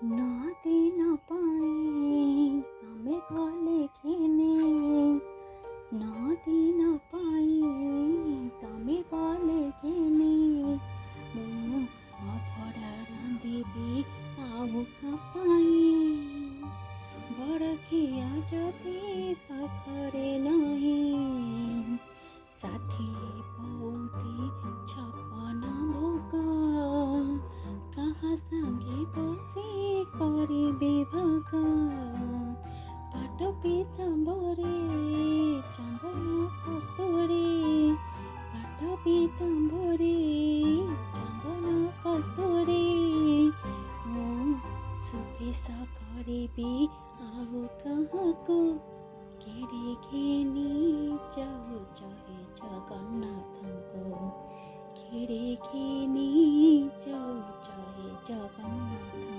ନ ଦିନ ପାଇଁ ତମେ ଗଲେ ଘେନି, ନ ଦିନ ପାଇଁ ତମେ ଗଲେ ଘେନି, ମୁଁ ଅଭଡ଼ା ରାନ୍ଧିବି ଆଉ ପାଇଁ। ବଡ଼ଖିଆ ଯଦି ପାଖରେ ନାହିଁ, ଷାଠିଏ ପଉତି ଛପନ ଭୋଗ, କାହା ସାଙ୍ଗେ ବସି କରିବି ଭୋଗ। ପାଟ ପିତାମ୍ବରେ ଚନ୍ଦନ କସ୍ତୁରୀ, ପାଟ ପିତାମ୍ବରେ ଚନ୍ଦନ କସ୍ତୁରୀ, ମୁଁ ସୁବେଶ କରିବି ଆଉ କାହାକୁ, କେଡ଼େ ଘେନି ଯାଉଛ ହେ ଜଗନ୍ନାଥଙ୍କୁ, କେଡ଼େ ଘେନି ଯାଉଛ ହେ ଜଗନ୍ନାଥ।